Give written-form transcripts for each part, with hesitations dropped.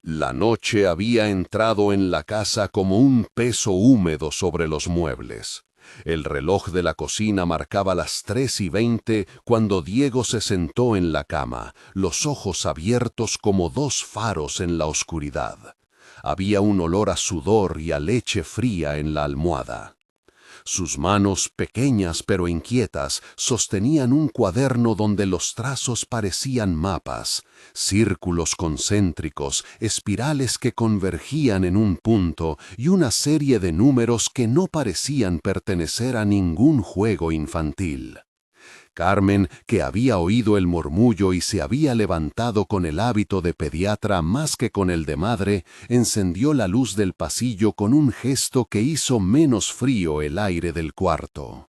La noche había entrado en la casa como un peso húmedo sobre los muebles. El reloj de la cocina marcaba las 3:20 cuando Diego se sentó en la cama, los ojos abiertos como dos faros en la oscuridad. Había un olor a sudor y a leche fría en la almohada. Sus manos, pequeñas pero inquietas, sostenían un cuaderno donde los trazos parecían mapas, círculos concéntricos, espirales que convergían en un punto y una serie de números que no parecían pertenecer a ningún juego infantil. Carmen, que había oído el murmullo y se había levantado con el hábito de pediatra más que con el de madre, encendió la luz del pasillo con un gesto que hizo menos frío el aire del cuarto.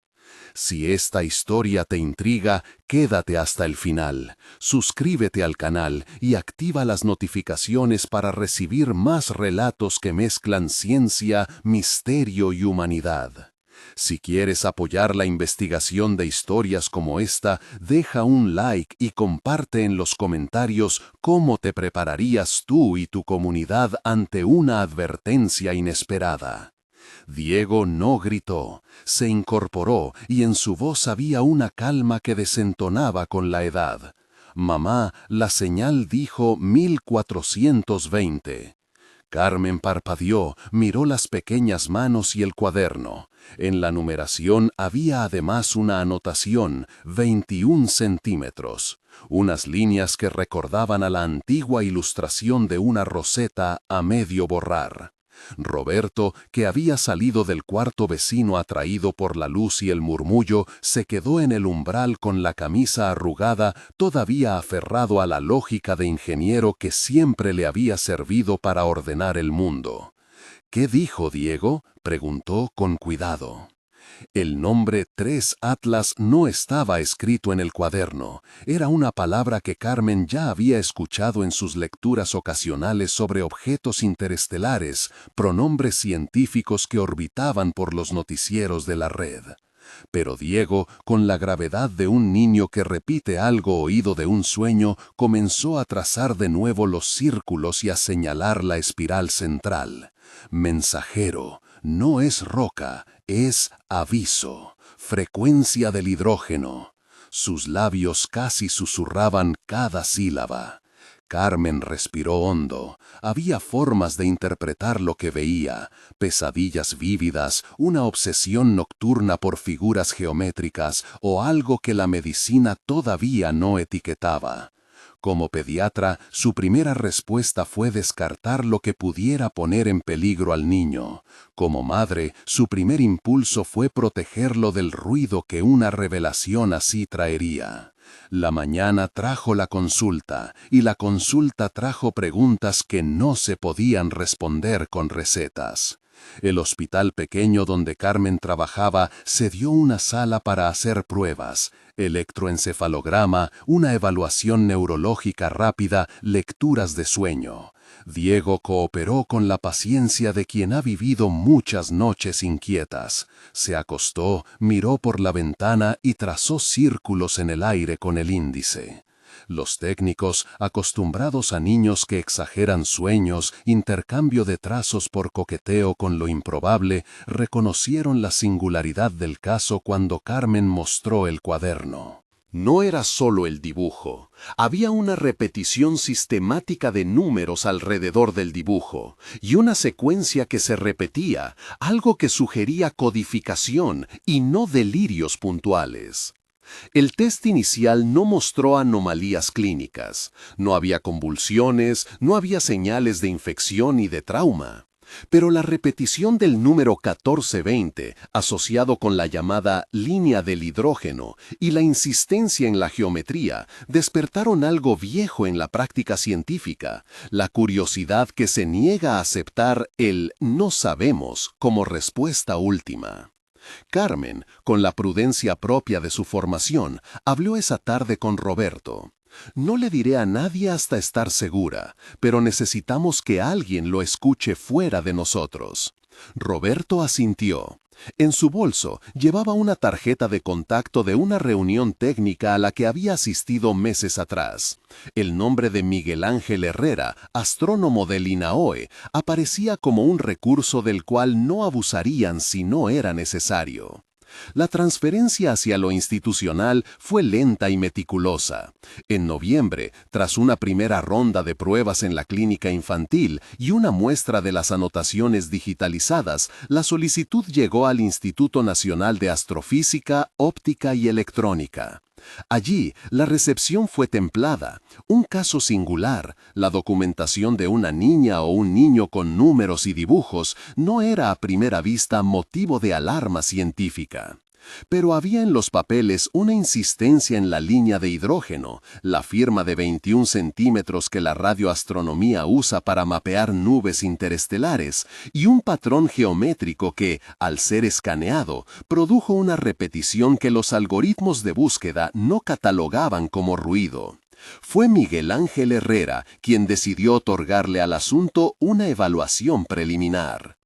Si esta historia te intriga, quédate hasta el final. Suscríbete al canal y activa las notificaciones para recibir más relatos que mezclan ciencia, misterio y humanidad. Si quieres apoyar la investigación de historias como esta, deja un like y comparte en los comentarios cómo te prepararías tú y tu comunidad ante una advertencia inesperada. Diego no gritó, se incorporó y en su voz había una calma que desentonaba con la edad. Mamá, la señal dijo 1420. Carmen parpadeó, miró las pequeñas manos y el cuaderno. En la numeración había además una anotación, 21 centímetros. Unas líneas que recordaban a la antigua ilustración de una roseta a medio borrar. Roberto, que había salido del cuarto vecino atraído por la luz y el murmullo, se quedó en el umbral con la camisa arrugada, todavía aferrado a la lógica de ingeniero que siempre le había servido para ordenar el mundo. ¿Qué dijo Diego?, preguntó con cuidado. El nombre 3 Atlas no estaba escrito en el cuaderno. Era una palabra que Carmen ya había escuchado en sus lecturas ocasionales sobre objetos interestelares, pronombres científicos que orbitaban por los noticieros de la red. Pero Diego, con la gravedad de un niño que repite algo oído de un sueño, comenzó a trazar de nuevo los círculos y a señalar la espiral central. Mensajero, no es roca, es aviso, frecuencia del hidrógeno. Sus labios casi susurraban cada sílaba. Carmen respiró hondo. Había formas de interpretar lo que veía, pesadillas vívidas, una obsesión nocturna por figuras geométricas o algo que la medicina todavía no etiquetaba. Como pediatra, su primera respuesta fue descartar lo que pudiera poner en peligro al niño. Como madre, su primer impulso fue protegerlo del ruido que una revelación así traería. La mañana trajo la consulta, y la consulta trajo preguntas que no se podían responder con recetas. El hospital pequeño donde Carmen trabajaba cedió una sala para hacer pruebas, electroencefalograma, una evaluación neurológica rápida, lecturas de sueño. Diego cooperó con la paciencia de quien ha vivido muchas noches inquietas. Se acostó, miró por la ventana y trazó círculos en el aire con el índice. Los técnicos, acostumbrados a niños que exageran sueños, intercambio de trazos por coqueteo con lo improbable, reconocieron la singularidad del caso cuando Carmen mostró el cuaderno. No era solo el dibujo, había una repetición sistemática de números alrededor del dibujo y una secuencia que se repetía, algo que sugería codificación y no delirios puntuales. El test inicial no mostró anomalías clínicas, no había convulsiones, no había señales de infección ni de trauma. Pero la repetición del número 1420, asociado con la llamada línea del hidrógeno, y la insistencia en la geometría, despertaron algo viejo en la práctica científica, la curiosidad que se niega a aceptar el no sabemos como respuesta última. Carmen, con la prudencia propia de su formación, habló esa tarde con Roberto. No le diré a nadie hasta estar segura, pero necesitamos que alguien lo escuche fuera de nosotros. Roberto asintió. En su bolso llevaba una tarjeta de contacto de una reunión técnica a la que había asistido meses atrás. El nombre de Miguel Ángel Herrera, astrónomo del INAOE, aparecía como un recurso del cual no abusarían si no era necesario. La transferencia hacia lo institucional fue lenta y meticulosa. En noviembre, tras una primera ronda de pruebas en la clínica infantil y una muestra de las anotaciones digitalizadas, la solicitud llegó al Instituto Nacional de Astrofísica, Óptica y Electrónica. Allí, la recepción fue templada, un caso singular. La documentación de una niña o un niño con números y dibujos no era a primera vista motivo de alarma científica. Pero había en los papeles una insistencia en la línea de hidrógeno, la firma de 21 centímetros que la radioastronomía usa para mapear nubes interestelares, y un patrón geométrico que, al ser escaneado, produjo una repetición que los algoritmos de búsqueda no catalogaban como ruido. Fue Miguel Ángel Herrera quien decidió otorgarle al asunto una evaluación preliminar.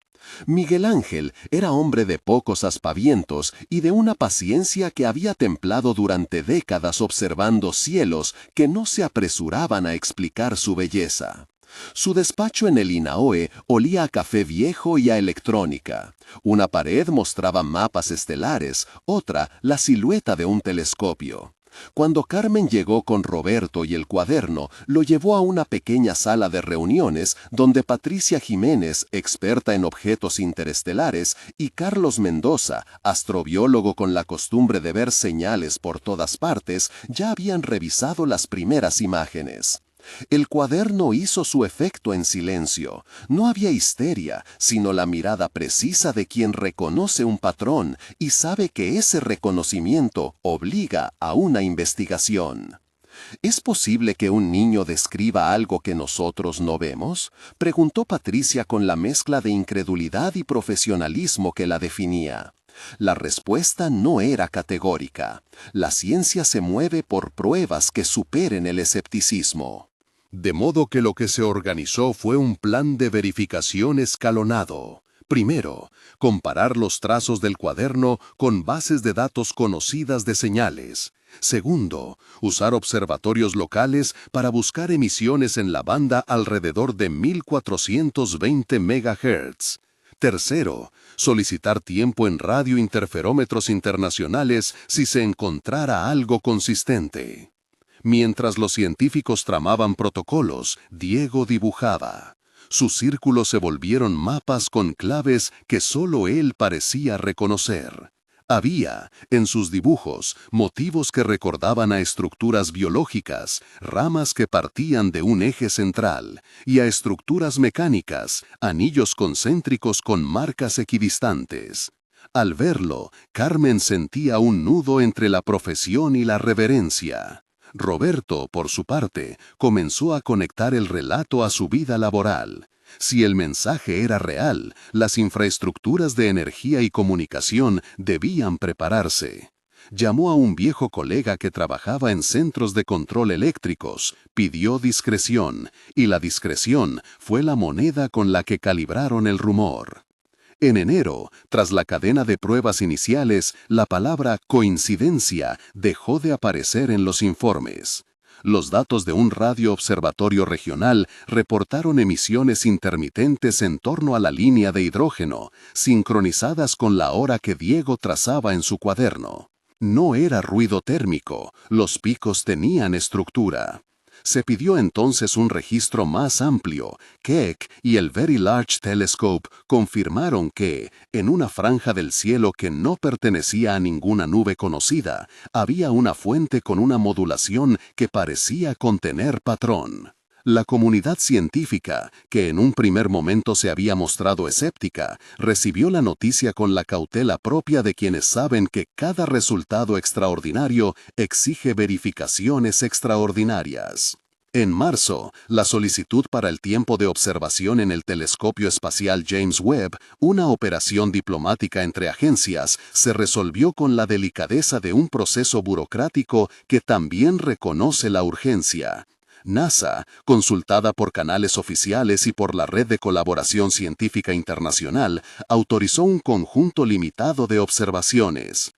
Miguel Ángel era hombre de pocos aspavientos y de una paciencia que había templado durante décadas observando cielos que no se apresuraban a explicar su belleza. Su despacho en el INAOE olía a café viejo y a electrónica. Una pared mostraba mapas estelares, otra la silueta de un telescopio. Cuando Carmen llegó con Roberto y el cuaderno, lo llevó a una pequeña sala de reuniones donde Patricia Jiménez, experta en objetos interestelares, y Carlos Mendoza, astrobiólogo con la costumbre de ver señales por todas partes, ya habían revisado las primeras imágenes. El cuaderno hizo su efecto en silencio. No había histeria, sino la mirada precisa de quien reconoce un patrón y sabe que ese reconocimiento obliga a una investigación. ¿Es posible que un niño describa algo que nosotros no vemos?, preguntó Patricia con la mezcla de incredulidad y profesionalismo que la definía. La respuesta no era categórica. La ciencia se mueve por pruebas que superen el escepticismo. De modo que lo que se organizó fue un plan de verificación escalonado. Primero, comparar los trazos del cuaderno con bases de datos conocidas de señales. Segundo, usar observatorios locales para buscar emisiones en la banda alrededor de 1420 MHz. Tercero, solicitar tiempo en radiointerferómetros internacionales si se encontrara algo consistente. Mientras los científicos tramaban protocolos, Diego dibujaba. Sus círculos se volvieron mapas con claves que solo él parecía reconocer. Había, en sus dibujos, motivos que recordaban a estructuras biológicas, ramas que partían de un eje central, y a estructuras mecánicas, anillos concéntricos con marcas equidistantes. Al verlo, Carmen sentía un nudo entre la profesión y la reverencia. Roberto, por su parte, comenzó a conectar el relato a su vida laboral. Si el mensaje era real, las infraestructuras de energía y comunicación debían prepararse. Llamó a un viejo colega que trabajaba en centros de control eléctricos, pidió discreción, y la discreción fue la moneda con la que calibraron el rumor. En enero, tras la cadena de pruebas iniciales, la palabra coincidencia dejó de aparecer en los informes. Los datos de un radioobservatorio regional reportaron emisiones intermitentes en torno a la línea de hidrógeno, sincronizadas con la hora que Diego trazaba en su cuaderno. No era ruido térmico, los picos tenían estructura. Se pidió entonces un registro más amplio. Keck y el Very Large Telescope confirmaron que, en una franja del cielo que no pertenecía a ninguna nube conocida, había una fuente con una modulación que parecía contener patrón. La comunidad científica, que en un primer momento se había mostrado escéptica, recibió la noticia con la cautela propia de quienes saben que cada resultado extraordinario exige verificaciones extraordinarias. En marzo, la solicitud para el tiempo de observación en el telescopio espacial James Webb, una operación diplomática entre agencias, se resolvió con la delicadeza de un proceso burocrático que también reconoce la urgencia. NASA, consultada por canales oficiales y por la Red de Colaboración Científica Internacional, autorizó un conjunto limitado de observaciones.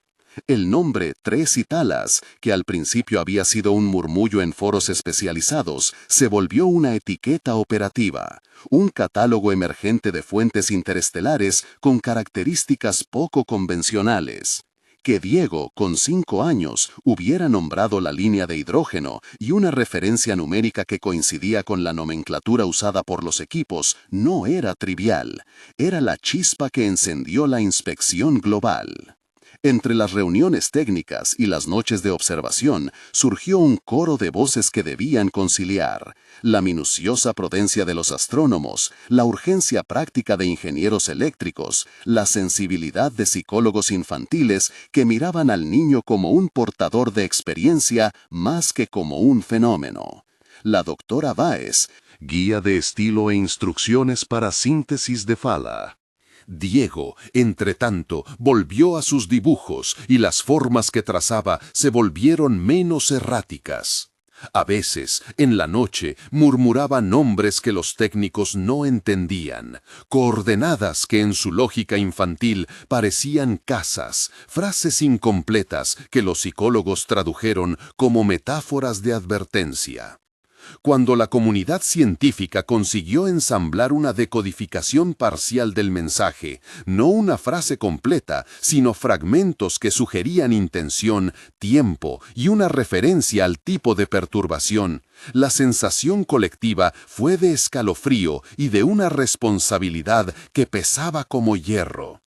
El nombre 3 Talas, que al principio había sido un murmullo en foros especializados, se volvió una etiqueta operativa, un catálogo emergente de fuentes interestelares con características poco convencionales. Que Diego, con 5 años, hubiera nombrado la línea de hidrógeno y una referencia numérica que coincidía con la nomenclatura usada por los equipos no era trivial, era la chispa que encendió la inspección global. Entre las reuniones técnicas y las noches de observación surgió un coro de voces que debían conciliar la minuciosa prudencia de los astrónomos, la urgencia práctica de ingenieros eléctricos, la sensibilidad de psicólogos infantiles que miraban al niño como un portador de experiencia más que como un fenómeno. La doctora Báez, guía de estilo e instrucciones para síntesis de fala. Diego, entretanto, volvió a sus dibujos y las formas que trazaba se volvieron menos erráticas. A veces, en la noche, murmuraba nombres que los técnicos no entendían, coordenadas que en su lógica infantil parecían casas, frases incompletas que los psicólogos tradujeron como metáforas de advertencia. Cuando la comunidad científica consiguió ensamblar una decodificación parcial del mensaje, no una frase completa, sino fragmentos que sugerían intención, tiempo y una referencia al tipo de perturbación, la sensación colectiva fue de escalofrío y de una responsabilidad que pesaba como hierro.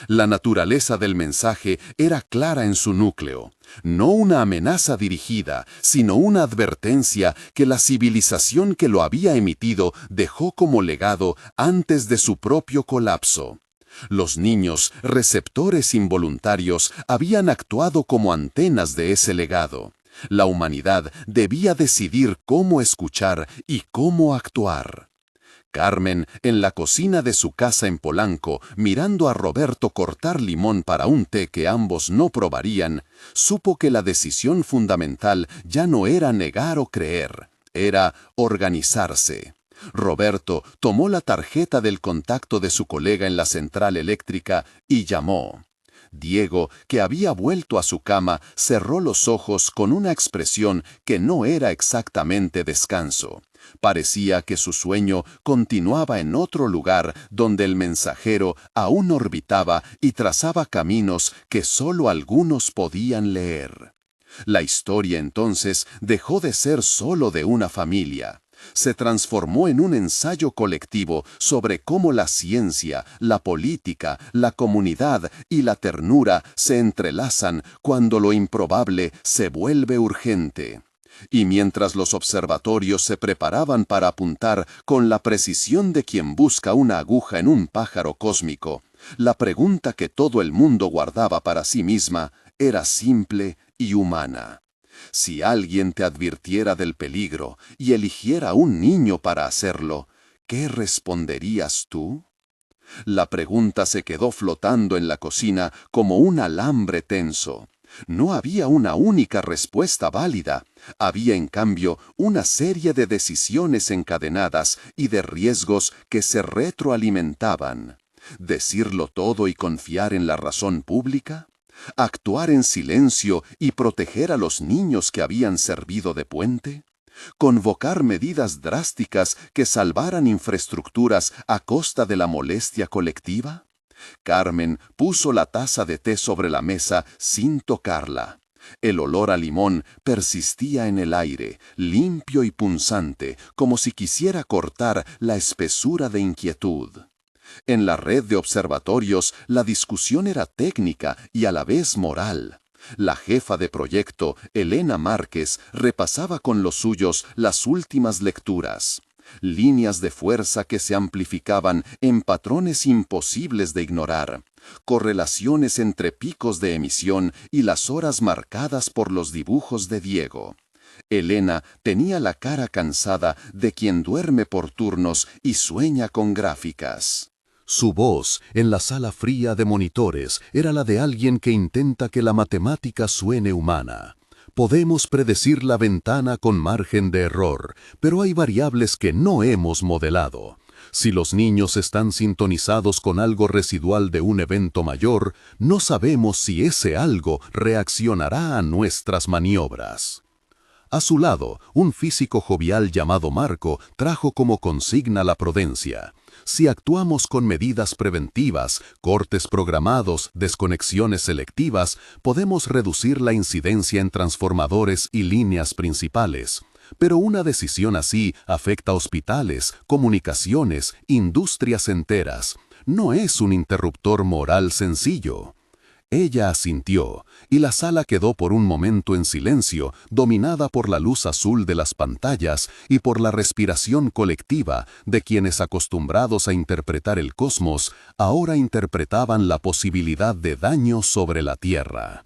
La naturaleza del mensaje era clara en su núcleo, no una amenaza dirigida, sino una advertencia que la civilización que lo había emitido dejó como legado antes de su propio colapso. Los niños, receptores involuntarios, habían actuado como antenas de ese legado. La humanidad debía decidir cómo escuchar y cómo actuar. Carmen, en la cocina de su casa en Polanco, mirando a Roberto cortar limón para un té que ambos no probarían, supo que la decisión fundamental ya no era negar o creer, era organizarse. Roberto tomó la tarjeta del contacto de su colega en la central eléctrica y llamó. Diego, que había vuelto a su cama, cerró los ojos con una expresión que no era exactamente descanso. Parecía que su sueño continuaba en otro lugar donde el mensajero aún orbitaba y trazaba caminos que solo algunos podían leer. La historia entonces dejó de ser solo de una familia. Se transformó en un ensayo colectivo sobre cómo la ciencia, la política, la comunidad y la ternura se entrelazan cuando lo improbable se vuelve urgente. Y mientras los observatorios se preparaban para apuntar con la precisión de quien busca una aguja en un pájaro cósmico, la pregunta que todo el mundo guardaba para sí misma era simple y humana. Si alguien te advirtiera del peligro y eligiera a un niño para hacerlo, ¿qué responderías tú? La pregunta se quedó flotando en la cocina como un alambre tenso. No había una única respuesta válida. Había, en cambio, una serie de decisiones encadenadas y de riesgos que se retroalimentaban. ¿Decirlo todo y confiar en la razón pública? ¿Actuar en silencio y proteger a los niños que habían servido de puente? ¿Convocar medidas drásticas que salvaran infraestructuras a costa de la molestia colectiva? Carmen puso la taza de té sobre la mesa sin tocarla. El olor a limón persistía en el aire, limpio y punzante, como si quisiera cortar la espesura de inquietud. En la red de observatorios, la discusión era técnica y a la vez moral. La jefa de proyecto, Elena Márquez, repasaba con los suyos las últimas lecturas. Líneas de fuerza que se amplificaban en patrones imposibles de ignorar, correlaciones entre picos de emisión y las horas marcadas por los dibujos de Diego. Elena tenía la cara cansada de quien duerme por turnos y sueña con gráficas. Su voz, en la sala fría de monitores, era la de alguien que intenta que la matemática suene humana. Podemos predecir la ventana con margen de error, pero hay variables que no hemos modelado. Si los niños están sintonizados con algo residual de un evento mayor, no sabemos si ese algo reaccionará a nuestras maniobras. A su lado, un físico jovial llamado Marco trajo como consigna la prudencia. Si actuamos con medidas preventivas, cortes programados, desconexiones selectivas, podemos reducir la incidencia en transformadores y líneas principales. Pero una decisión así afecta hospitales, comunicaciones, industrias enteras. No es un interruptor moral sencillo. Ella asintió, y la sala quedó por un momento en silencio, dominada por la luz azul de las pantallas y por la respiración colectiva de quienes, acostumbrados a interpretar el cosmos, ahora interpretaban la posibilidad de daño sobre la Tierra.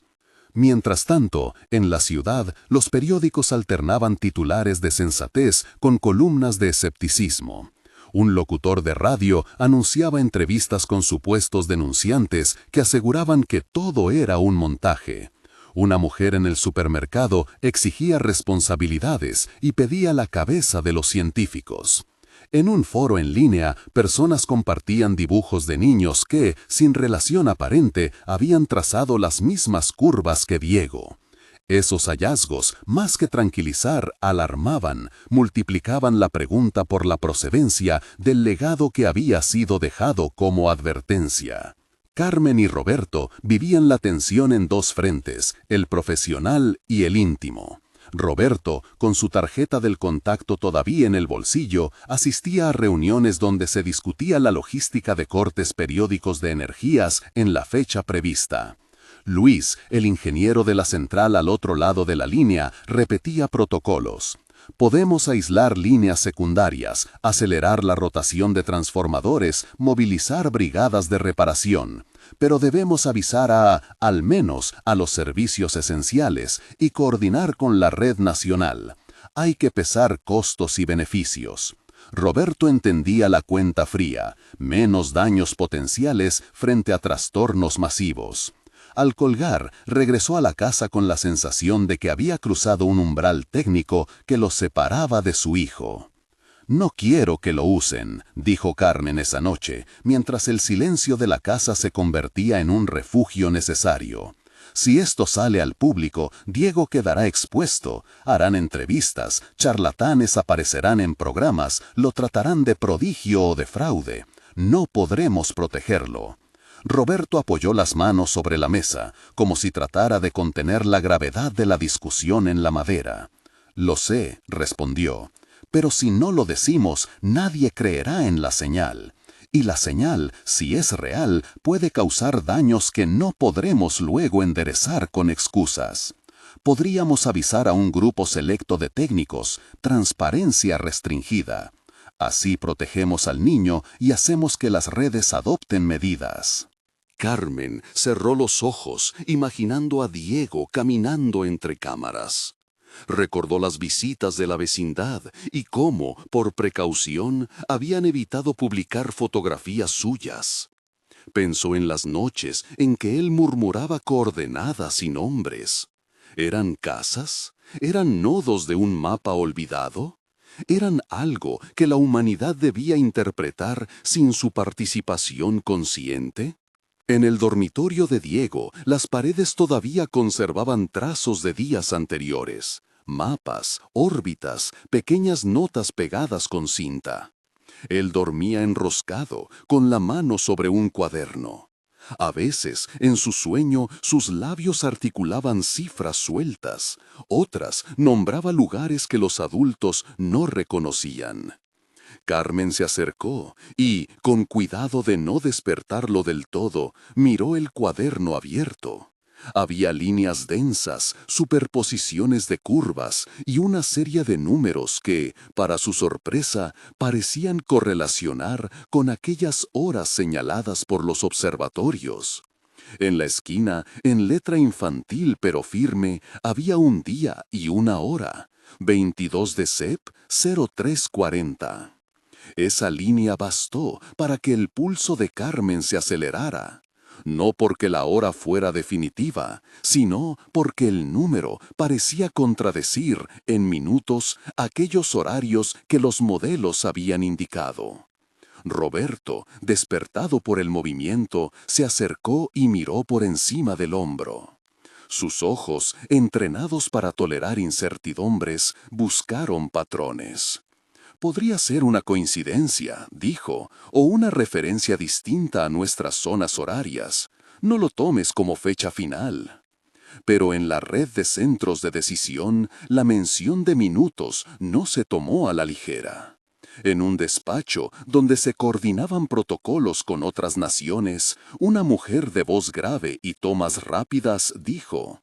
Mientras tanto, en la ciudad, los periódicos alternaban titulares de sensatez con columnas de escepticismo. Un locutor de radio anunciaba entrevistas con supuestos denunciantes que aseguraban que todo era un montaje. Una mujer en el supermercado exigía responsabilidades y pedía la cabeza de los científicos. En un foro en línea, personas compartían dibujos de niños que, sin relación aparente, habían trazado las mismas curvas que Diego. Esos hallazgos, más que tranquilizar, alarmaban, multiplicaban la pregunta por la procedencia del legado que había sido dejado como advertencia. Carmen y Roberto vivían la tensión en dos frentes, el profesional y el íntimo. Roberto, con su tarjeta del contacto todavía en el bolsillo, asistía a reuniones donde se discutía la logística de cortes periódicos de energías en la fecha prevista. Luis, el ingeniero de la central al otro lado de la línea, repetía protocolos. Podemos aislar líneas secundarias, acelerar la rotación de transformadores, movilizar brigadas de reparación. Pero debemos avisar al menos, a los servicios esenciales y coordinar con la red nacional. Hay que pesar costos y beneficios. Roberto entendía la cuenta fría, menos daños potenciales frente a trastornos masivos. Al colgar, regresó a la casa con la sensación de que había cruzado un umbral técnico que lo separaba de su hijo. «No quiero que lo usen», dijo Carmen esa noche, mientras el silencio de la casa se convertía en un refugio necesario. «Si esto sale al público, Diego quedará expuesto, harán entrevistas, charlatanes aparecerán en programas, lo tratarán de prodigio o de fraude. No podremos protegerlo». Roberto apoyó las manos sobre la mesa, como si tratara de contener la gravedad de la discusión en la madera. «Lo sé», respondió, «pero si no lo decimos, nadie creerá en la señal. Y la señal, si es real, puede causar daños que no podremos luego enderezar con excusas. Podríamos avisar a un grupo selecto de técnicos, transparencia restringida. Así protegemos al niño y hacemos que las redes adopten medidas». Carmen cerró los ojos, imaginando a Diego caminando entre cámaras. Recordó las visitas de la vecindad y cómo, por precaución, habían evitado publicar fotografías suyas. Pensó en las noches en que él murmuraba coordenadas y nombres. ¿Eran casas? ¿Eran nodos de un mapa olvidado? ¿Eran algo que la humanidad debía interpretar sin su participación consciente? En el dormitorio de Diego, las paredes todavía conservaban trazos de días anteriores, mapas, órbitas, pequeñas notas pegadas con cinta. Él dormía enroscado, con la mano sobre un cuaderno. A veces, en su sueño, sus labios articulaban cifras sueltas, otras nombraba lugares que los adultos no reconocían. Carmen se acercó y, con cuidado de no despertarlo del todo, miró el cuaderno abierto. Había líneas densas, superposiciones de curvas y una serie de números que, para su sorpresa, parecían correlacionar con aquellas horas señaladas por los observatorios. En la esquina, en letra infantil pero firme, había un día y una hora, 22 de Sep, 0340. Esa línea bastó para que el pulso de Carmen se acelerara. no porque la hora fuera definitiva, sino porque el número parecía contradecir en minutos aquellos horarios que los modelos habían indicado. Roberto, despertado por el movimiento, se acercó y miró por encima del hombro. Sus ojos, entrenados para tolerar incertidumbres, buscaron patrones. Podría ser una coincidencia, dijo, o una referencia distinta a nuestras zonas horarias. No lo tomes como fecha final. Pero en la red de centros de decisión, la mención de minutos no se tomó a la ligera. En un despacho donde se coordinaban protocolos con otras naciones, una mujer de voz grave y tomas rápidas dijo: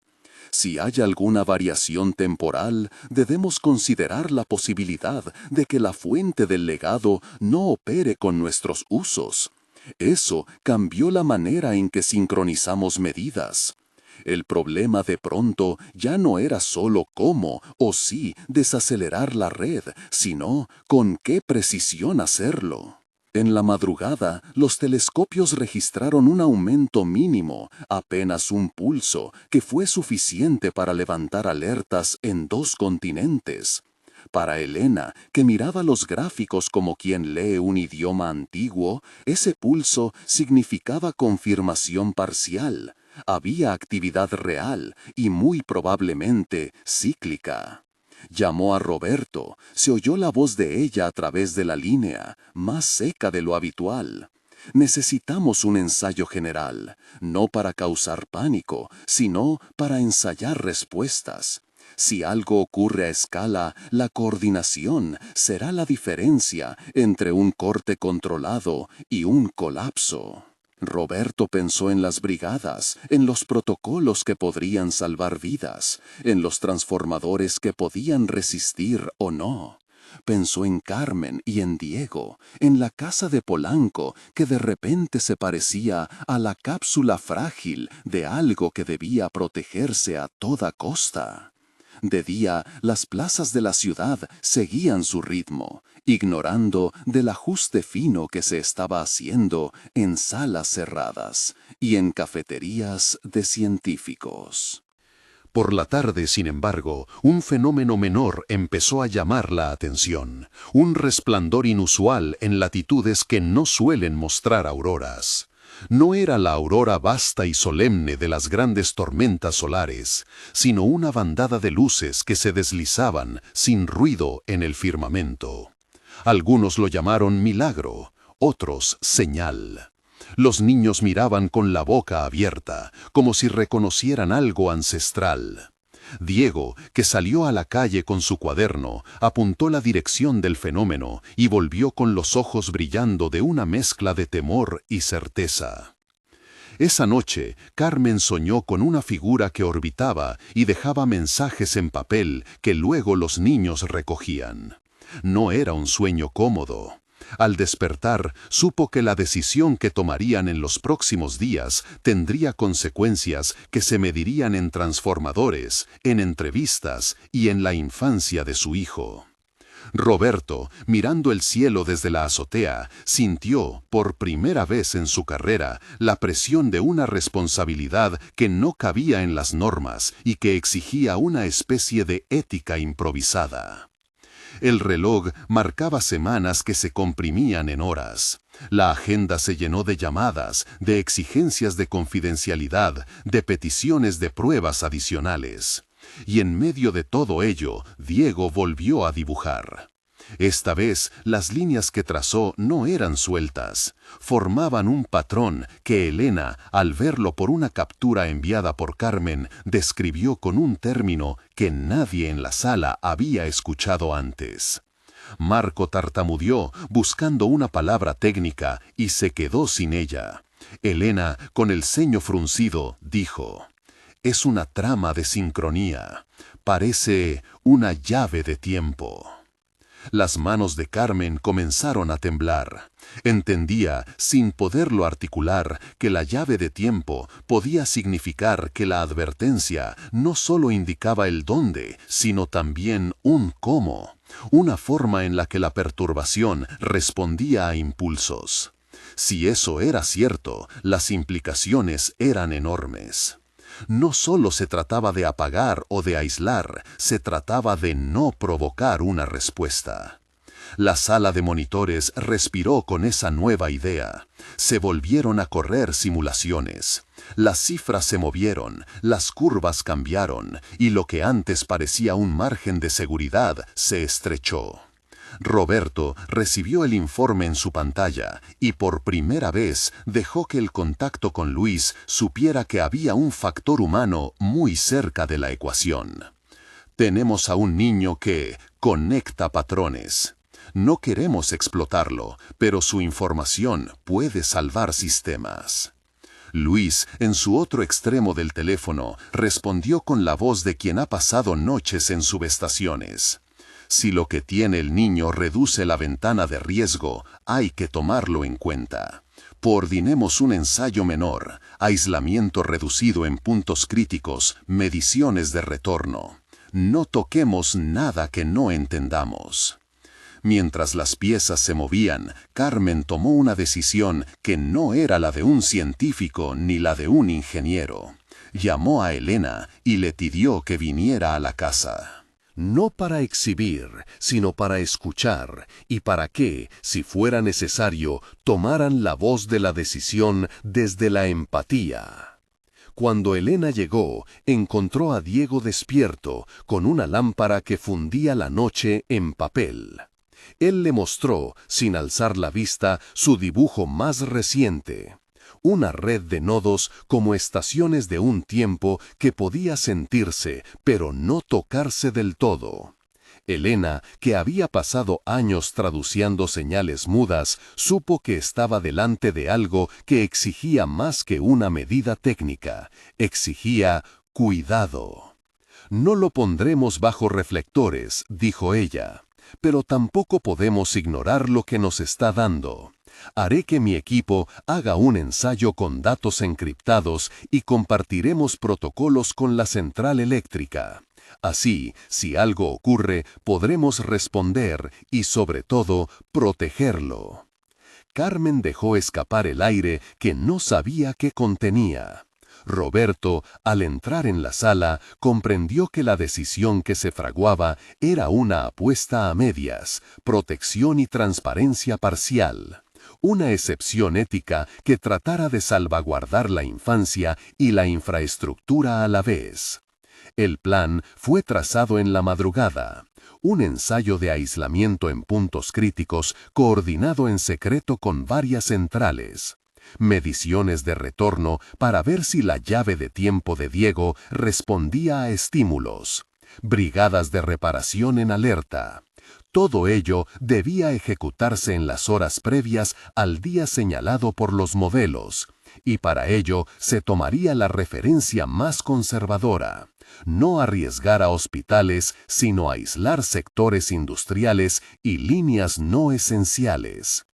si hay alguna variación temporal, debemos considerar la posibilidad de que la fuente del legado no opere con nuestros usos. Eso cambió la manera en que sincronizamos medidas. El problema de pronto ya no era solo cómo o si desacelerar la red, sino con qué precisión hacerlo. En la madrugada, los telescopios registraron un aumento mínimo, apenas un pulso, que fue suficiente para levantar alertas en 2 continentes. Para Elena, que miraba los gráficos como quien lee un idioma antiguo, ese pulso significaba confirmación parcial. Había actividad real y muy probablemente cíclica. Llamó a Roberto. Se oyó la voz de ella a través de la línea, más seca de lo habitual. Necesitamos un ensayo general, no para causar pánico, sino para ensayar respuestas. Si algo ocurre a escala, la coordinación será la diferencia entre un corte controlado y un colapso. Roberto pensó en las brigadas, en los protocolos que podrían salvar vidas, en los transformadores que podían resistir o no. Pensó en Carmen y en Diego, en la casa de Polanco que de repente se parecía a la cápsula frágil de algo que debía protegerse a toda costa. De día, las plazas de la ciudad seguían su ritmo, ignorando del ajuste fino que se estaba haciendo en salas cerradas y en cafeterías de científicos. Por la tarde, sin embargo, un fenómeno menor empezó a llamar la atención, un resplandor inusual en latitudes que no suelen mostrar auroras. No era la aurora vasta y solemne de las grandes tormentas solares, sino una bandada de luces que se deslizaban sin ruido en el firmamento. Algunos lo llamaron milagro, otros señal. Los niños miraban con la boca abierta, como si reconocieran algo ancestral. Diego, que salió a la calle con su cuaderno, apuntó la dirección del fenómeno y volvió con los ojos brillando de una mezcla de temor y certeza. Esa noche, Carmen soñó con una figura que orbitaba y dejaba mensajes en papel que luego los niños recogían. No era un sueño cómodo. Al despertar, supo que la decisión que tomarían en los próximos días tendría consecuencias que se medirían en transformadores, en entrevistas y en la infancia de su hijo. Roberto, mirando el cielo desde la azotea, sintió, por primera vez en su carrera, la presión de una responsabilidad que no cabía en las normas y que exigía una especie de ética improvisada. El reloj marcaba semanas que se comprimían en horas. La agenda se llenó de llamadas, de exigencias de confidencialidad, de peticiones de pruebas adicionales. Y en medio de todo ello, Diego volvió a dibujar. Esta vez, las líneas que trazó no eran sueltas. Formaban un patrón que Elena, al verlo por una captura enviada por Carmen, describió con un término que nadie en la sala había escuchado antes. Marco tartamudeó buscando una palabra técnica y se quedó sin ella. Elena, con el ceño fruncido, dijo: «Es una trama de sincronía. Parece una llave de tiempo». Las manos de Carmen comenzaron a temblar. Entendía, sin poderlo articular, que la llave de tiempo podía significar que la advertencia no solo indicaba el dónde, sino también un cómo, una forma en la que la perturbación respondía a impulsos. Si eso era cierto, las implicaciones eran enormes. No solo se trataba de apagar o de aislar, se trataba de no provocar una respuesta. La sala de monitores respiró con esa nueva idea. Se volvieron a correr simulaciones. Las cifras se movieron, las curvas cambiaron, y lo que antes parecía un margen de seguridad se estrechó. Roberto recibió el informe en su pantalla y por primera vez dejó que el contacto con Luis supiera que había un factor humano muy cerca de la ecuación. Tenemos a un niño que conecta patrones. No queremos explotarlo, pero su información puede salvar sistemas. Luis, en su otro extremo del teléfono, respondió con la voz de quien ha pasado noches en subestaciones. Si lo que tiene el niño reduce la ventana de riesgo, hay que tomarlo en cuenta. Coordinemos un ensayo menor, aislamiento reducido en puntos críticos, mediciones de retorno. No toquemos nada que no entendamos. Mientras las piezas se movían, Carmen tomó una decisión que no era la de un científico ni la de un ingeniero. Llamó a Elena y le pidió que viniera a la casa. No para exhibir, sino para escuchar, y para que, si fuera necesario, tomaran la voz de la decisión desde la empatía. Cuando Elena llegó, encontró a Diego despierto, con una lámpara que fundía la noche en papel. Él le mostró, sin alzar la vista, su dibujo más reciente. Una red de nodos como estaciones de un tiempo que podía sentirse, pero no tocarse del todo. Elena, que había pasado años traduciendo señales mudas, supo que estaba delante de algo que exigía más que una medida técnica, exigía cuidado. No lo pondremos bajo reflectores, dijo ella, pero tampoco podemos ignorar lo que nos está dando. Haré que mi equipo haga un ensayo con datos encriptados y compartiremos protocolos con la central eléctrica. Así, si algo ocurre, podremos responder y, sobre todo, protegerlo. Carmen dejó escapar el aire que no sabía qué contenía. Roberto, al entrar en la sala, comprendió que la decisión que se fraguaba era una apuesta a medias, protección y transparencia parcial. Una excepción ética que tratara de salvaguardar la infancia y la infraestructura a la vez. El plan fue trazado en la madrugada. Un ensayo de aislamiento en puntos críticos coordinado en secreto con varias centrales. Mediciones de retorno para ver si la llave de tiempo de Diego respondía a estímulos. Brigadas de reparación en alerta. Todo ello debía ejecutarse en las horas previas al día señalado por los modelos, y para ello se tomaría la referencia más conservadora. No arriesgar a hospitales, sino aislar sectores industriales y líneas no esenciales.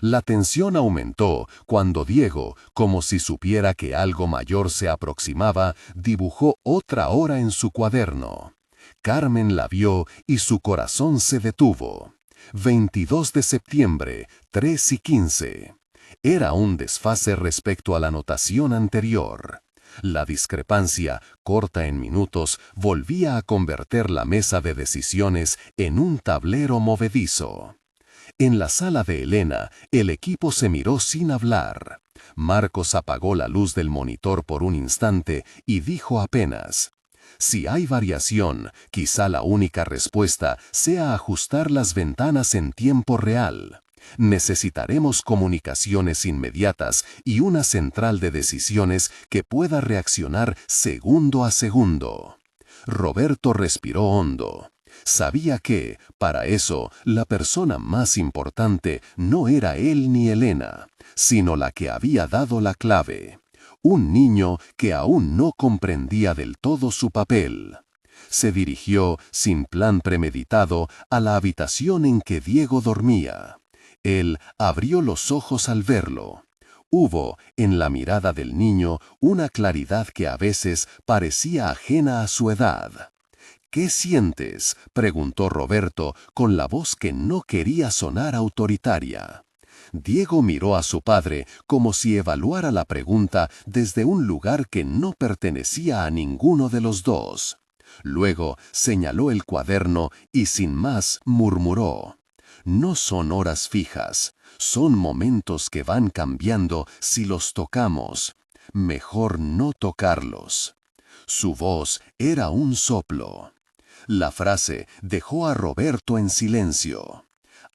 La tensión aumentó cuando Diego, como si supiera que algo mayor se aproximaba, dibujó otra hora en su cuaderno. Carmen la vio y su corazón se detuvo. 22 de septiembre, 3:15. Era un desfase respecto a la anotación anterior. La discrepancia, corta en minutos, volvía a convertir la mesa de decisiones en un tablero movedizo. En la sala de Elena, el equipo se miró sin hablar. Marcos apagó la luz del monitor por un instante y dijo apenas: si hay variación, quizá la única respuesta sea ajustar las ventanas en tiempo real. Necesitaremos comunicaciones inmediatas y una central de decisiones que pueda reaccionar segundo a segundo. Roberto respiró hondo. Sabía que, para eso, la persona más importante no era él ni Elena, sino la que había dado la clave. Un niño que aún no comprendía del todo su papel. Se dirigió, sin plan premeditado, a la habitación en que Diego dormía. Él abrió los ojos al verlo. Hubo, en la mirada del niño, una claridad que a veces parecía ajena a su edad. ¿Qué sientes?, preguntó Roberto con la voz que no quería sonar autoritaria. Diego miró a su padre como si evaluara la pregunta desde un lugar que no pertenecía a ninguno de los dos. Luego señaló el cuaderno y sin más murmuró: «No son horas fijas, son momentos que van cambiando si los tocamos. Mejor no tocarlos». Su voz era un soplo. La frase dejó a Roberto en silencio.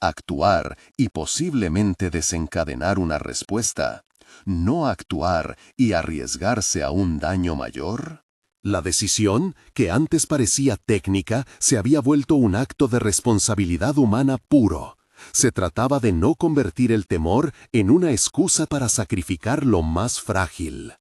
Actuar y posiblemente desencadenar una respuesta. ¿No actuar y arriesgarse a un daño mayor? La decisión, que antes parecía técnica, se había vuelto un acto de responsabilidad humana puro. Se trataba de no convertir el temor en una excusa para sacrificar lo más frágil.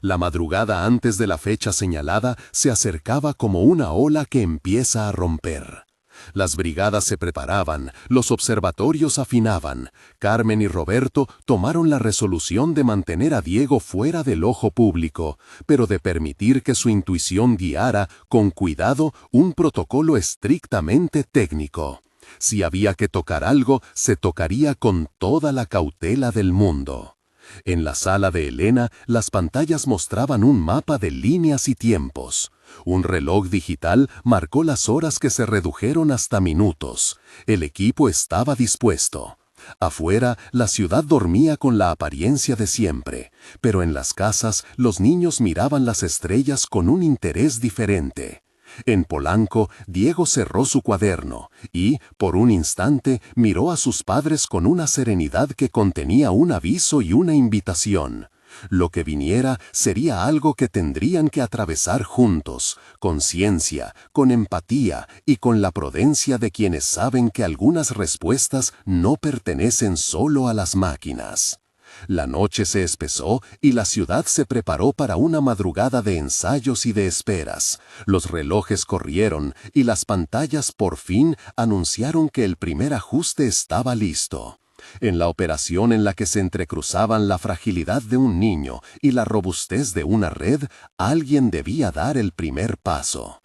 La madrugada antes de la fecha señalada se acercaba como una ola que empieza a romper. Las brigadas se preparaban, los observatorios afinaban. Carmen y Roberto tomaron la resolución de mantener a Diego fuera del ojo público, pero de permitir que su intuición guiara, con cuidado, un protocolo estrictamente técnico. Si había que tocar algo, se tocaría con toda la cautela del mundo. En la sala de Elena, las pantallas mostraban un mapa de líneas y tiempos. Un reloj digital marcó las horas que se redujeron hasta minutos. El equipo estaba dispuesto. Afuera, la ciudad dormía con la apariencia de siempre, pero en las casas los niños miraban las estrellas con un interés diferente. En Polanco, Diego cerró su cuaderno y, por un instante, miró a sus padres con una serenidad que contenía un aviso y una invitación. Lo que viniera sería algo que tendrían que atravesar juntos, con ciencia, con empatía y con la prudencia de quienes saben que algunas respuestas no pertenecen solo a las máquinas. La noche se espesó y la ciudad se preparó para una madrugada de ensayos y de esperas. Los relojes corrieron y las pantallas por fin anunciaron que el primer ajuste estaba listo. En la operación en la que se entrecruzaban la fragilidad de un niño y la robustez de una red, alguien debía dar el primer paso.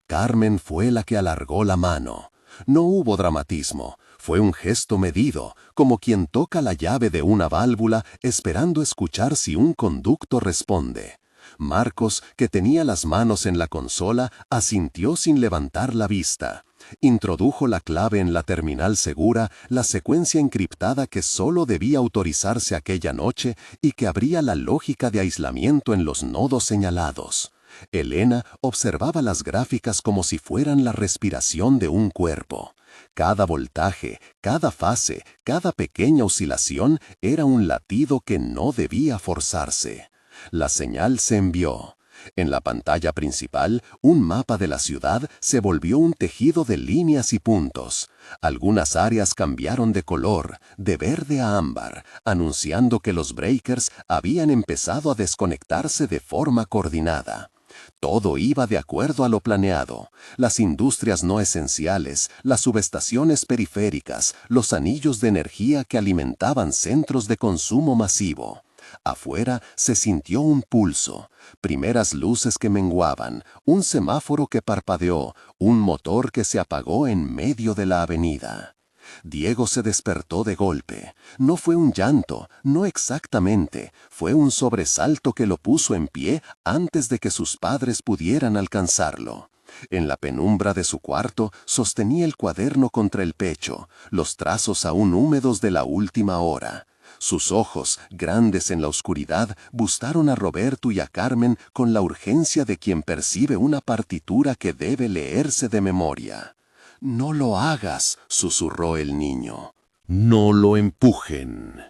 Carmen fue la que alargó la mano. No hubo dramatismo. Fue un gesto medido, como quien toca la llave de una válvula esperando escuchar si un conducto responde. Marcos, que tenía las manos en la consola, asintió sin levantar la vista. Introdujo la clave en la terminal segura, la secuencia encriptada que solo debía autorizarse aquella noche y que abría la lógica de aislamiento en los nodos señalados. Elena observaba las gráficas como si fueran la respiración de un cuerpo. Cada voltaje, cada fase, cada pequeña oscilación era un latido que no debía forzarse. La señal se envió. En la pantalla principal, un mapa de la ciudad se volvió un tejido de líneas y puntos. Algunas áreas cambiaron de color, de verde a ámbar, anunciando que los breakers habían empezado a desconectarse de forma coordinada. Todo iba de acuerdo a lo planeado. Las industrias no esenciales, las subestaciones periféricas, los anillos de energía que alimentaban centros de consumo masivo. Afuera se sintió un pulso, primeras luces que menguaban, un semáforo que parpadeó, un motor que se apagó en medio de la avenida. Diego se despertó de golpe. No fue un llanto, no exactamente, fue un sobresalto que lo puso en pie antes de que sus padres pudieran alcanzarlo. En la penumbra de su cuarto sostenía el cuaderno contra el pecho, los trazos aún húmedos de la última hora. Sus ojos, grandes en la oscuridad, buscaron a Roberto y a Carmen con la urgencia de quien percibe una partitura que debe leerse de memoria. «No lo hagas», susurró el niño. «No lo empujen».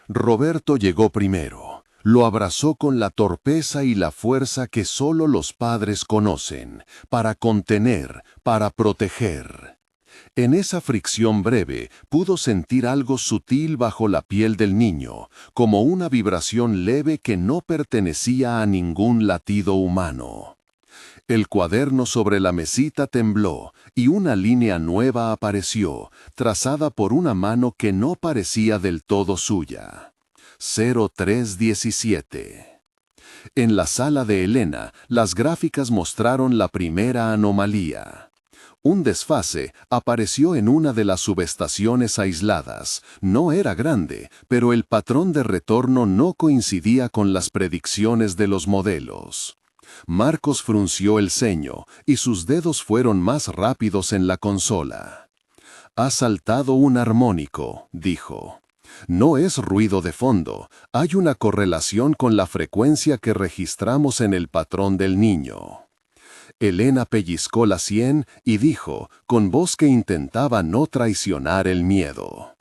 Roberto llegó primero. Lo abrazó con la torpeza y la fuerza que solo los padres conocen, para contener, para proteger. En esa fricción breve pudo sentir algo sutil bajo la piel del niño, como una vibración leve que no pertenecía a ningún latido humano. El cuaderno sobre la mesita tembló y una línea nueva apareció, trazada por una mano que no parecía del todo suya. 0317. En la sala de Elena, las gráficas mostraron la primera anomalía. Un desfase apareció en una de las subestaciones aisladas. No era grande, pero el patrón de retorno no coincidía con las predicciones de los modelos. Marcos frunció el ceño y sus dedos fueron más rápidos en la consola. «Ha saltado un armónico», dijo. «No es ruido de fondo, hay una correlación con la frecuencia que registramos en el patrón del niño». Elena pellizcó la sien y dijo, con voz que intentaba no traicionar el miedo: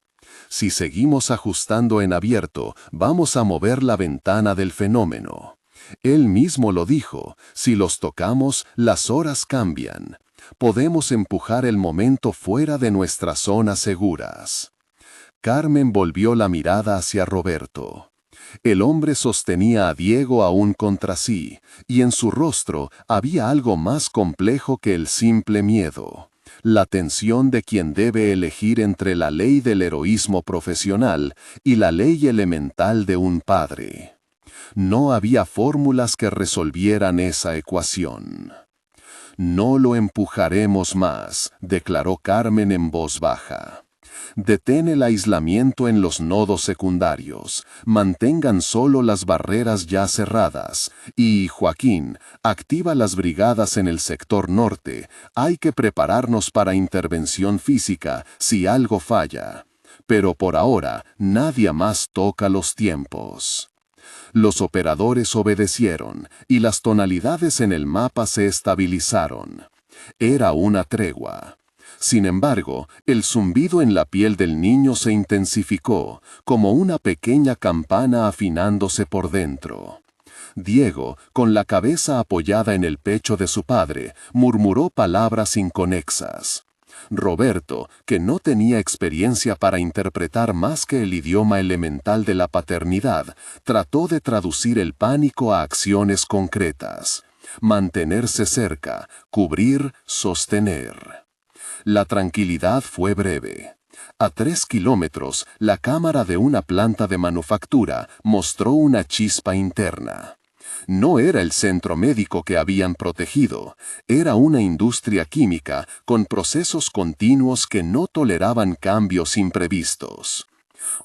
«Si seguimos ajustando en abierto, vamos a mover la ventana del fenómeno». Él mismo lo dijo: «Si los tocamos, las horas cambian. Podemos empujar el momento fuera de nuestras zonas seguras». Carmen volvió la mirada hacia Roberto. El hombre sostenía a Diego aún contra sí, y en su rostro había algo más complejo que el simple miedo: la tensión de quien debe elegir entre la ley del heroísmo profesional y la ley elemental de un padre. No había fórmulas que resolvieran esa ecuación. «No lo empujaremos más», declaró Carmen en voz baja. «Detén el aislamiento en los nodos secundarios, mantengan solo las barreras ya cerradas, y, Joaquín, activa las brigadas en el sector norte. Hay que prepararnos para intervención física si algo falla. Pero por ahora, nadie más toca los tiempos». Los operadores obedecieron, y las tonalidades en el mapa se estabilizaron. Era una tregua. Sin embargo, el zumbido en la piel del niño se intensificó, como una pequeña campana afinándose por dentro. Diego, con la cabeza apoyada en el pecho de su padre, murmuró palabras inconexas. Roberto, que no tenía experiencia para interpretar más que el idioma elemental de la paternidad, trató de traducir el pánico a acciones concretas: mantenerse cerca, cubrir, sostener. La tranquilidad fue breve. A 3 kilómetros, la cámara de una planta de manufactura mostró una chispa interna. No era el centro médico que habían protegido, era una industria química con procesos continuos que no toleraban cambios imprevistos.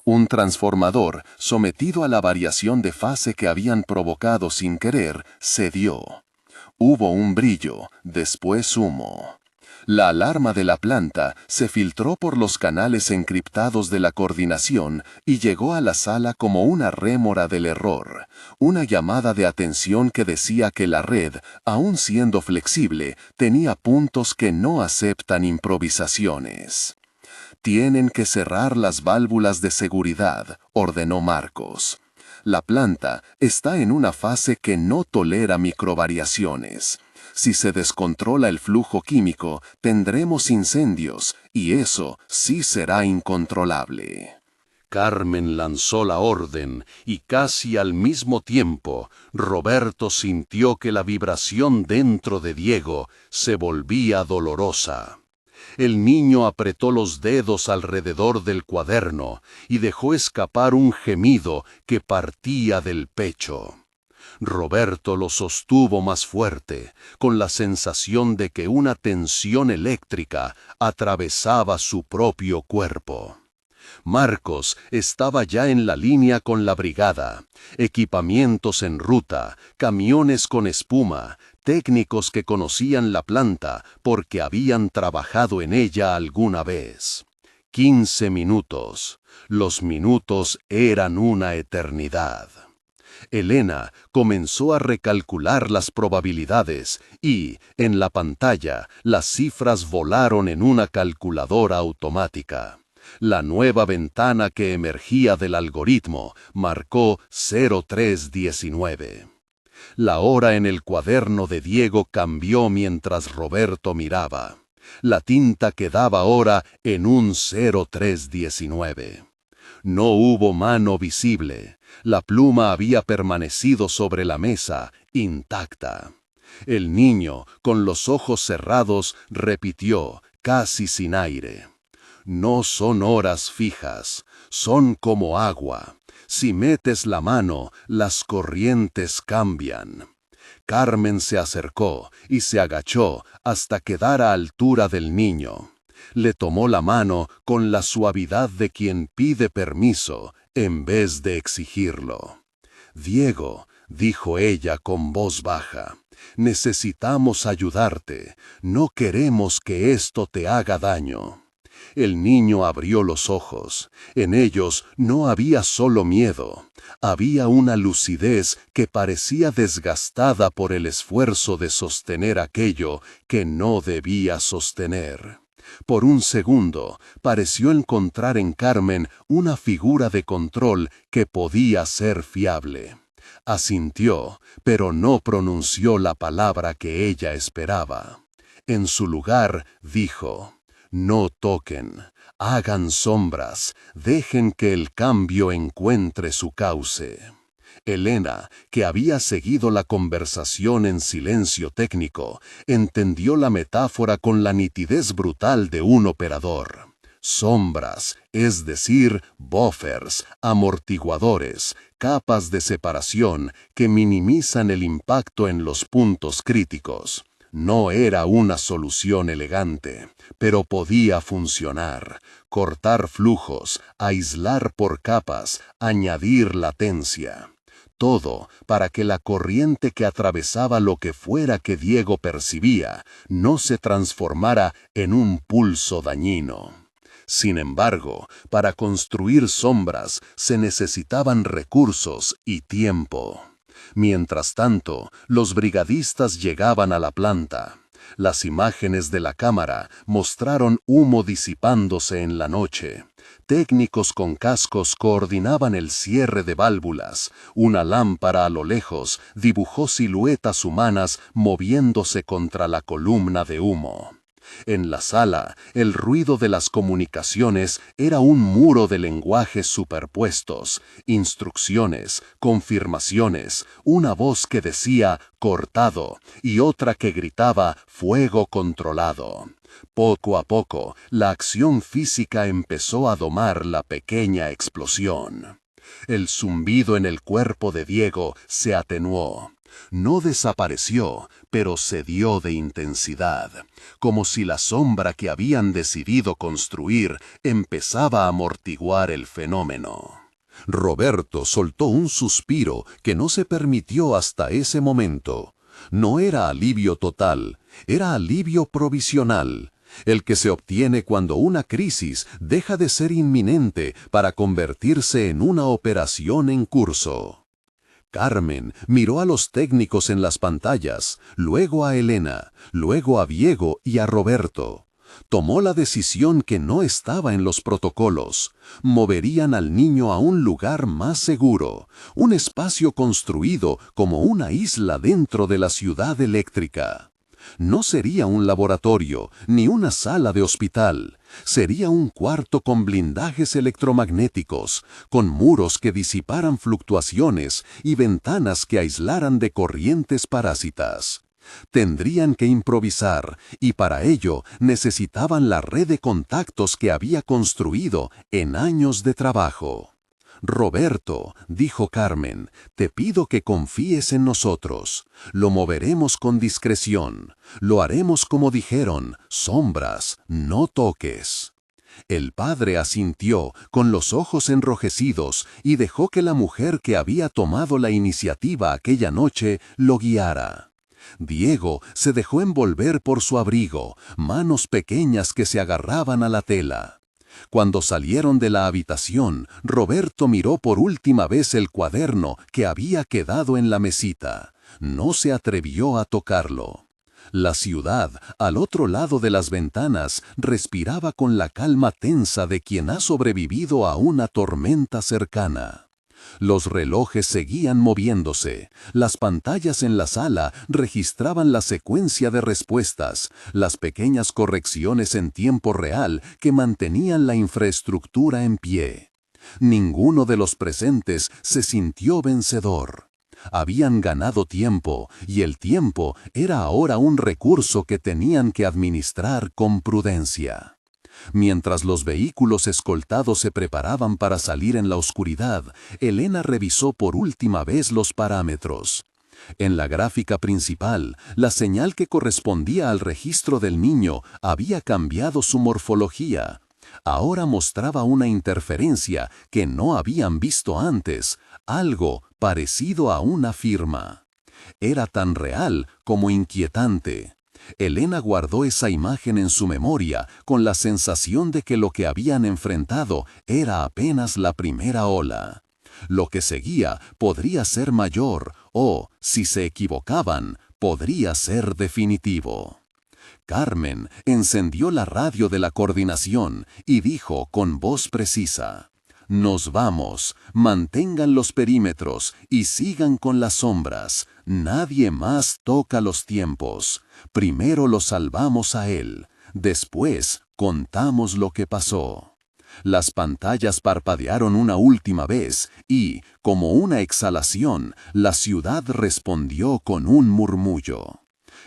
Un transformador, sometido a la variación de fase que habían provocado sin querer, cedió. Hubo un brillo, después humo. La alarma de la planta se filtró por los canales encriptados de la coordinación y llegó a la sala como una rémora del error, una llamada de atención que decía que la red, aun siendo flexible, tenía puntos que no aceptan improvisaciones. «Tienen que cerrar las válvulas de seguridad», ordenó Marcos. «La planta está en una fase que no tolera microvariaciones. Si se descontrola el flujo químico, tendremos incendios, y eso sí será incontrolable». Carmen lanzó la orden, y casi al mismo tiempo, Roberto sintió que la vibración dentro de Diego se volvía dolorosa. El niño apretó los dedos alrededor del cuaderno y dejó escapar un gemido que partía del pecho. Roberto lo sostuvo más fuerte, con la sensación de que una tensión eléctrica atravesaba su propio cuerpo. Marcos estaba ya en la línea con la brigada, equipamientos en ruta, camiones con espuma, técnicos que conocían la planta porque habían trabajado en ella alguna vez. 15 minutos. Los minutos eran una eternidad. Elena comenzó a recalcular las probabilidades y, en la pantalla, las cifras volaron en una calculadora automática. La nueva ventana que emergía del algoritmo marcó 0319. La hora en el cuaderno de Diego cambió mientras Roberto miraba. La tinta quedaba ahora en un 0319. No hubo mano visible. La pluma había permanecido sobre la mesa, intacta. El niño, con los ojos cerrados, repitió, casi sin aire: «No son horas fijas, son como agua. Si metes la mano, las corrientes cambian». Carmen se acercó y se agachó hasta quedar a altura del niño. Le tomó la mano con la suavidad de quien pide permiso en vez de exigirlo. «Diego», dijo ella con voz baja, «necesitamos ayudarte. No queremos que esto te haga daño». El niño abrió los ojos. En ellos no había solo miedo. Había una lucidez que parecía desgastada por el esfuerzo de sostener aquello que no debía sostener. Por un segundo, pareció encontrar en Carmen una figura de control que podía ser fiable. Asintió, pero no pronunció la palabra que ella esperaba. En su lugar, dijo: «No toquen, hagan sombras, dejen que el cambio encuentre su cauce». Elena, que había seguido la conversación en silencio técnico, entendió la metáfora con la nitidez brutal de un operador. Sombras, es decir, buffers, amortiguadores, capas de separación que minimizan el impacto en los puntos críticos. No era una solución elegante, pero podía funcionar. Cortar flujos, aislar por capas, añadir latencia. Todo para que la corriente que atravesaba lo que fuera que Diego percibía no se transformara en un pulso dañino. Sin embargo, para construir sombras se necesitaban recursos y tiempo. Mientras tanto, los brigadistas llegaban a la planta. Las imágenes de la cámara mostraron humo disipándose en la noche. Técnicos con cascos coordinaban el cierre de válvulas. Una lámpara a lo lejos dibujó siluetas humanas moviéndose contra la columna de humo. En la sala, el ruido de las comunicaciones era un muro de lenguajes superpuestos, instrucciones, confirmaciones, una voz que decía «cortado» y otra que gritaba «fuego controlado». Poco a poco, la acción física empezó a domar la pequeña explosión. El zumbido en el cuerpo de Diego se atenuó. No desapareció, pero cedió de intensidad, como si la sombra que habían decidido construir empezaba a amortiguar el fenómeno. Roberto soltó un suspiro que no se permitió hasta ese momento. No era alivio total, era alivio provisional, el que se obtiene cuando una crisis deja de ser inminente para convertirse en una operación en curso. Carmen miró a los técnicos en las pantallas, luego a Elena, luego a Diego y a Roberto. Tomó la decisión que no estaba en los protocolos. Moverían al niño a un lugar más seguro, un espacio construido como una isla dentro de la ciudad eléctrica. No sería un laboratorio, ni una sala de hospital. Sería un cuarto con blindajes electromagnéticos, con muros que disiparan fluctuaciones y ventanas que aislaran de corrientes parásitas. Tendrían que improvisar, y para ello necesitaban la red de contactos que había construido en años de trabajo. «Roberto», dijo Carmen, «te pido que confíes en nosotros. Lo moveremos con discreción. Lo haremos como dijeron, sombras, no toques». El padre asintió, con los ojos enrojecidos, y dejó que la mujer que había tomado la iniciativa aquella noche lo guiara. Diego se dejó envolver por su abrigo, manos pequeñas que se agarraban a la tela. Cuando salieron de la habitación, Roberto miró por última vez el cuaderno que había quedado en la mesita. No se atrevió a tocarlo. La ciudad, al otro lado de las ventanas, respiraba con la calma tensa de quien ha sobrevivido a una tormenta cercana. Los relojes seguían moviéndose, las pantallas en la sala registraban la secuencia de respuestas, las pequeñas correcciones en tiempo real que mantenían la infraestructura en pie. Ninguno de los presentes se sintió vencedor. Habían ganado tiempo, y el tiempo era ahora un recurso que tenían que administrar con prudencia. Mientras los vehículos escoltados se preparaban para salir en la oscuridad, Elena revisó por última vez los parámetros. En la gráfica principal, la señal que correspondía al registro del niño había cambiado su morfología. Ahora mostraba una interferencia que no habían visto antes, algo parecido a una firma. Era tan real como inquietante. Elena guardó esa imagen en su memoria con la sensación de que lo que habían enfrentado era apenas la primera ola. Lo que seguía podría ser mayor o, si se equivocaban, podría ser definitivo. Carmen encendió la radio de la coordinación y dijo con voz precisa: «Nos vamos, mantengan los perímetros y sigan con las sombras. Nadie más toca los tiempos. Primero lo salvamos a él, después contamos lo que pasó». Las pantallas parpadearon una última vez y, como una exhalación, la ciudad respondió con un murmullo.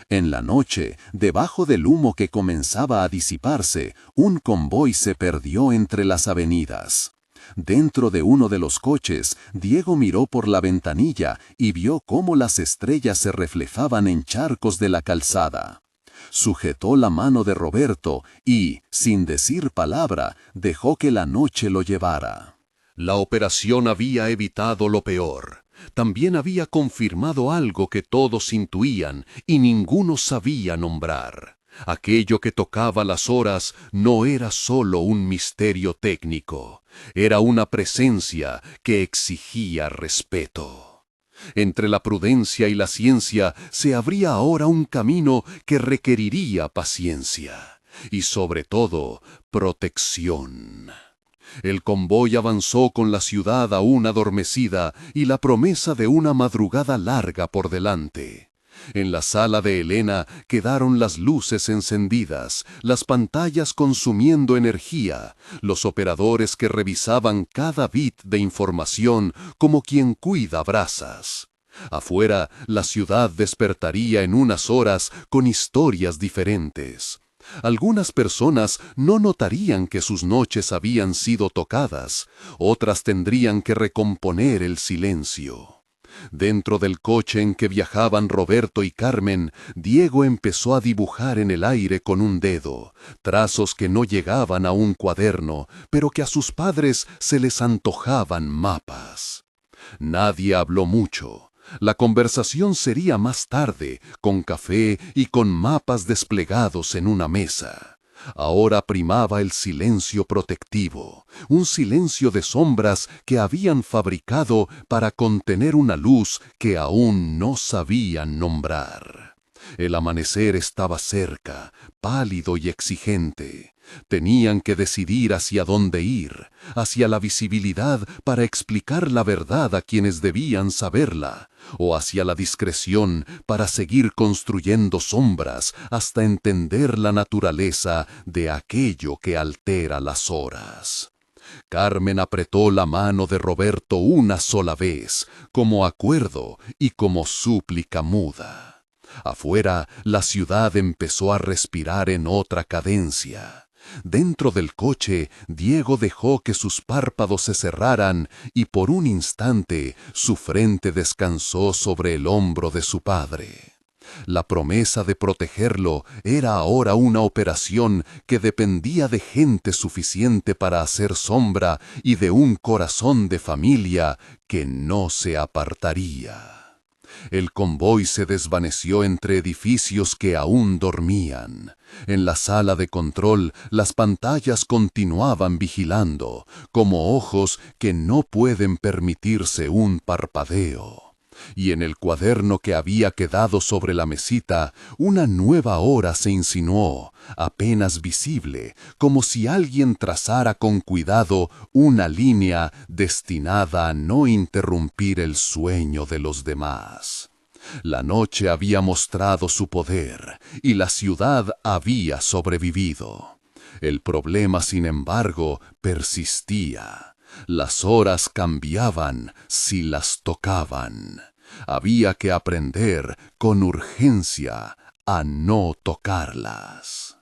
En la noche, debajo del humo que comenzaba a disiparse, un convoy se perdió entre las avenidas. Dentro de uno de los coches, Diego miró por la ventanilla y vio cómo las estrellas se reflejaban en charcos de la calzada. Sujetó la mano de Roberto y, sin decir palabra, dejó que la noche lo llevara. La operación había evitado lo peor. También había confirmado algo que todos intuían y ninguno sabía nombrar. Aquello que tocaba las horas no era solo un misterio técnico, era una presencia que exigía respeto. Entre la prudencia y la ciencia se abría ahora un camino que requeriría paciencia y, sobre todo, protección. El convoy avanzó con la ciudad aún adormecida y la promesa de una madrugada larga por delante. En la sala de Elena quedaron las luces encendidas, las pantallas consumiendo energía, los operadores que revisaban cada bit de información como quien cuida brasas. Afuera, la ciudad despertaría en unas horas con historias diferentes. Algunas personas no notarían que sus noches habían sido tocadas, otras tendrían que recomponer el silencio. Dentro del coche en que viajaban Roberto y Carmen, Diego empezó a dibujar en el aire con un dedo, trazos que no llegaban a un cuaderno, pero que a sus padres se les antojaban mapas. Nadie habló mucho. La conversación sería más tarde, con café y con mapas desplegados en una mesa. Ahora primaba el silencio protectivo, un silencio de sombras que habían fabricado para contener una luz que aún no sabían nombrar. El amanecer estaba cerca, pálido y exigente. Tenían que decidir hacia dónde ir, hacia la visibilidad para explicar la verdad a quienes debían saberla, o hacia la discreción para seguir construyendo sombras hasta entender la naturaleza de aquello que altera las horas. Carmen apretó la mano de Roberto una sola vez, como acuerdo y como súplica muda. Afuera, la ciudad empezó a respirar en otra cadencia. Dentro del coche, Diego dejó que sus párpados se cerraran y por un instante su frente descansó sobre el hombro de su padre. La promesa de protegerlo era ahora una operación que dependía de gente suficiente para hacer sombra y de un corazón de familia que no se apartaría. El convoy se desvaneció entre edificios que aún dormían. En la sala de control, las pantallas continuaban vigilando, como ojos que no pueden permitirse un parpadeo. Y en el cuaderno que había quedado sobre la mesita, una nueva hora se insinuó, apenas visible, como si alguien trazara con cuidado una línea destinada a no interrumpir el sueño de los demás. La noche había mostrado su poder y la ciudad había sobrevivido. El problema, sin embargo, persistía. Las horas cambiaban si las tocaban. Había que aprender con urgencia a no tocarlas.